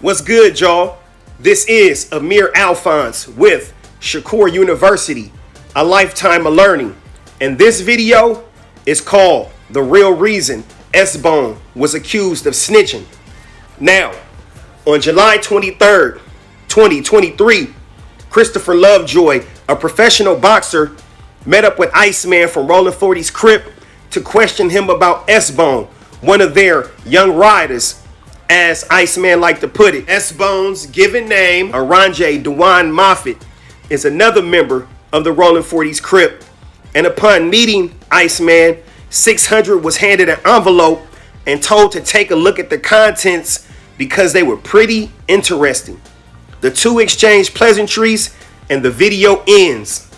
What's good, y'all? This is Amir Alphonse with Shakur University, a lifetime of learning. And this video is called The Real Reason SBone was accused of snitching. Now, on July 23rd, 2023, Christopher Lovejoy, a professional boxer, met up with Iceman from Rolling 40's Crip to question him about SBone, one of their young riders. As Iceman liked to put it, SBone's given name, Orangae DeJuan Moffett, is another member of the Rolling 40's Crip. And upon meeting Iceman, 600 was handed an envelope and told to take a look at the contents because they were pretty interesting. The two exchange pleasantries and the video ends.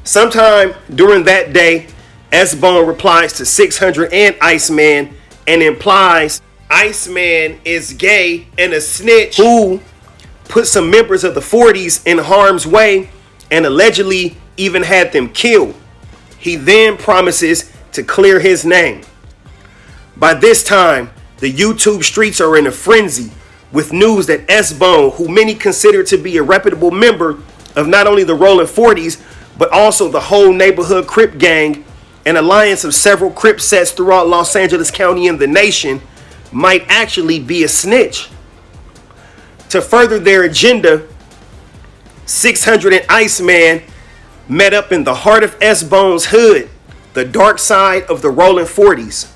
Sometime during that day, SBone replies to 600 and Iceman and implies Iceman is gay and a snitch who put some members of the 40s in harm's way and allegedly even had them killed. He then promises to clear his name. By this time, the YouTube streets are in a frenzy with news that SBone, who many consider to be a reputable member of not only the Rolling 40s, but also the whole Neighborhood Crip Gang, an alliance of several Crip sets throughout Los Angeles County and the nation, might actually be a snitch. To further their agenda, 600 and Iceman met up in the heart of SBone's hood, the dark side of the Rolling 40s.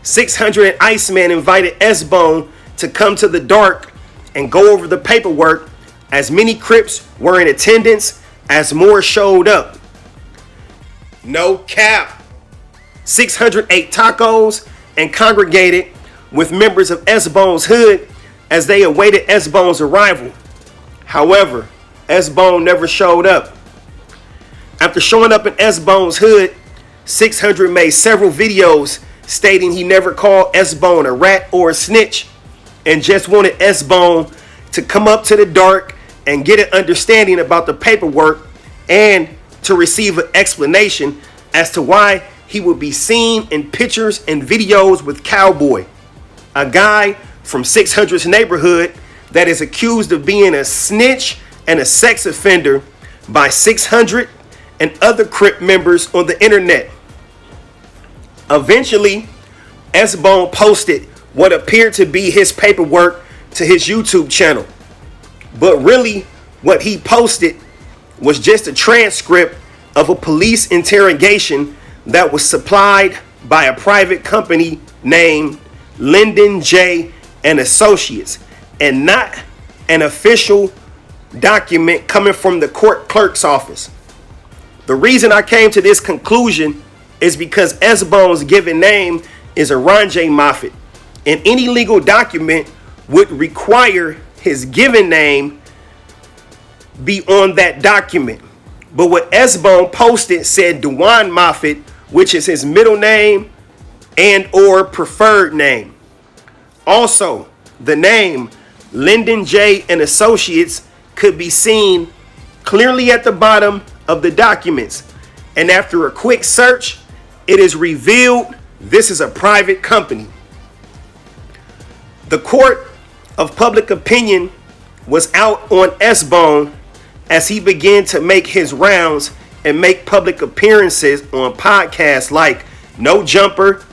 600 and Iceman invited SBone to come to the dark and go over the paperwork, as many Crips were in attendance as more showed up. No cap. 600 ate tacos and congregated with members of SBone's hood as they awaited SBone's arrival. However, SBone never showed up. After showing up in SBone's hood, 600 made several videos stating he never called SBone a rat or a snitch and just wanted SBone to come up to the dark and get an understanding about the paperwork and to receive an explanation as to why he would be seen in pictures and videos with Cowboy, a guy from 600's neighborhood that is accused of being a snitch and a sex offender by 600 and other Crip members on the internet. Eventually, SBone posted what appeared to be his paperwork to his YouTube channel. But really, what he posted was just a transcript of a police interrogation that was supplied by a private company named Lyndon J. and Associates, and not an official document coming from the court clerk's office. The reason I came to this conclusion is because SBone's given name is Orangae Moffett, and any legal document would require his given name be on that document. But what SBone posted said DeJuan Moffett, which is his middle name and or preferred name. Also, the name Lyndon J. and Associates could be seen clearly at the bottom of the documents. And after a quick search, it is revealed this is a private company. The court of public opinion was out on SBone as he began to make his rounds and make public appearances on podcasts like No Jumper,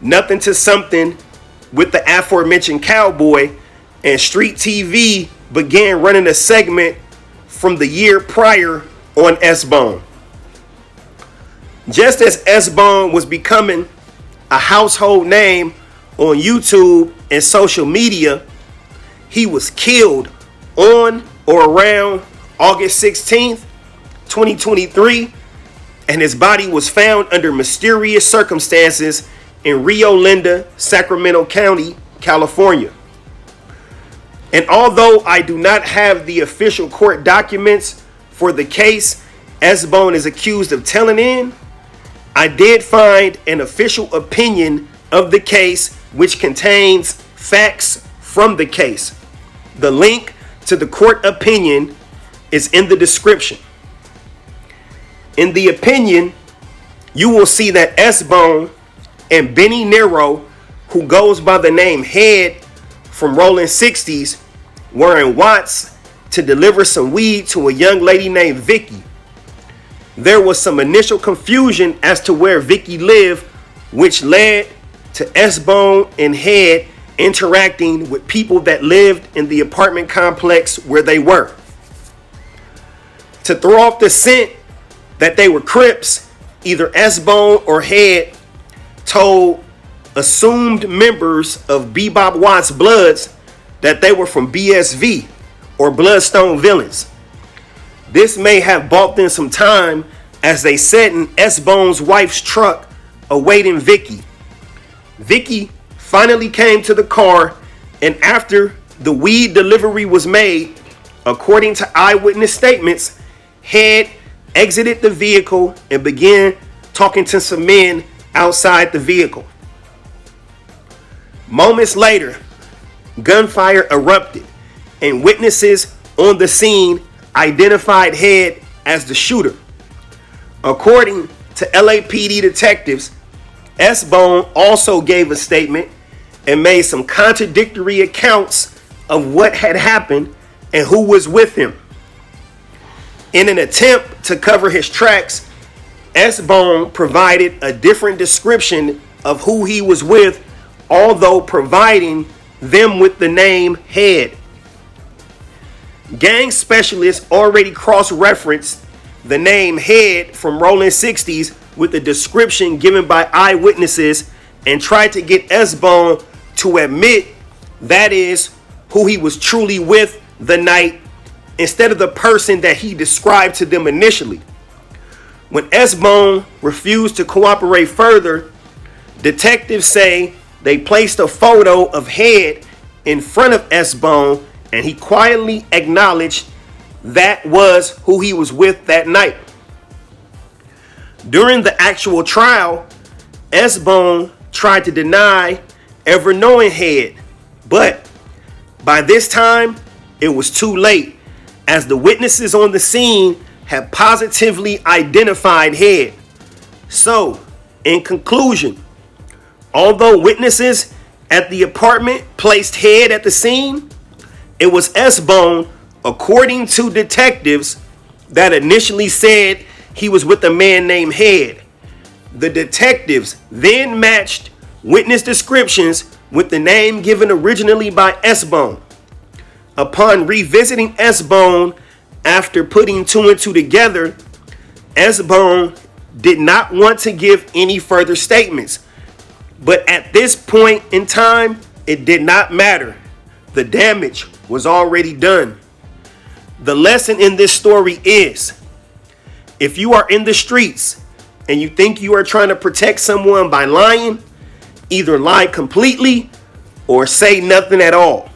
Nothing to Something with the aforementioned Cowboy, and Street TV began running a segment from the year prior on SBone. Just as SBone was becoming a household name on YouTube and social media, he was killed on or around August 16th, 2023, and his body was found under mysterious circumstances in Rio Linda, Sacramento County, California. And although I do not have the official court documents for the case SBone is accused of telling in, I did find an official opinion of the case which contains facts from the case. The link to the court opinion is in the description. In the opinion, you will see that SBone and Benny Nero, who goes by the name Head, from Rolling 60s were in Watts to deliver some weed to a young lady named Vicky. There was some initial confusion as to where Vicky lived, which led to SBone and Head interacting with people that lived in the apartment complex where they were. To throw off the scent that they were Crips, either SBone or Head told assumed members of Bebop Watts Bloods that they were from BSV or Bloodstone Villains. This may have bought them some time as they sat in SBone's wife's truck awaiting Vicky. Vicky finally came to the car, and after the weed delivery was made, according to eyewitness statements, Head exited the vehicle and began talking to some men outside the vehicle. Moments later, gunfire erupted, and witnesses on the scene identified Head as the shooter. According to LAPD detectives, SBone also gave a statement and made some contradictory accounts of what had happened and who was with him. In an attempt to cover his tracks, SBone provided a different description of who he was with, although providing them with the name Head. Gang specialists already cross-referenced the name Head from Rolling 60s with the description given by eyewitnesses and tried to get SBone to admit that is who he was truly with the night instead of the person that he described to them initially. When SBone refused to cooperate further, detectives say they placed a photo of Head in front of SBone and he quietly acknowledged that was who he was with that night. During the actual trial, SBone tried to deny ever knowing Head, but by this time it was too late, as the witnesses on the scene had positively identified Head. So, in conclusion, although witnesses at the apartment placed Head at the scene, it was SBone, according to detectives, that initially said he was with a man named Head. The detectives then matched witness descriptions with the name given originally by SBone. Upon revisiting SBone after putting two and two together, SBone did not want to give any further statements. But at this point in time, it did not matter. The damage was already done. The lesson in this story is, if you are in the streets and you think you are trying to protect someone by lying, either lie completely or say nothing at all.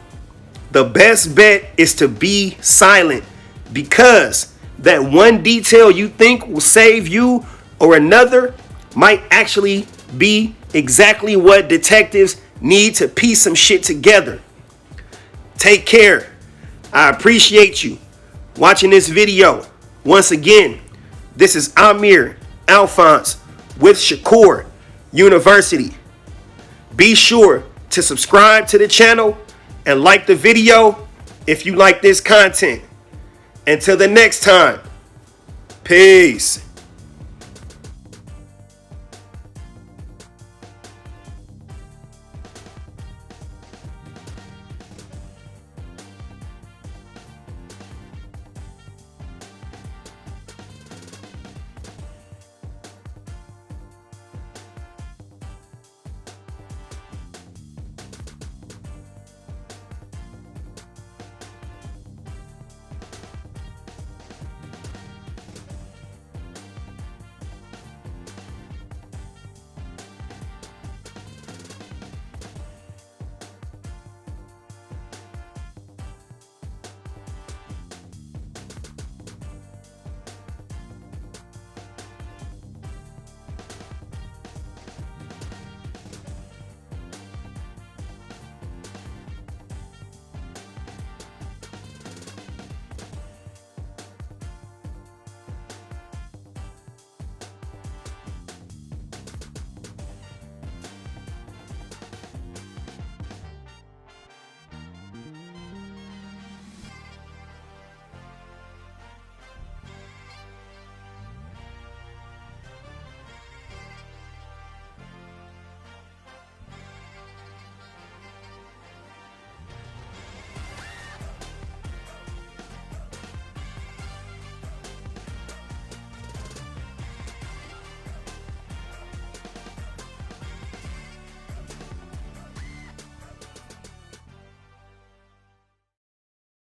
The best bet is to be silent, because that one detail you think will save you or another might actually be exactly what detectives need to piece some shit together. Take care. I appreciate you watching this video. Once again, this is Amir Alphonse with Shakur University. Be sure to subscribe to the channel and like the video if you like this content. Until the next time, peace.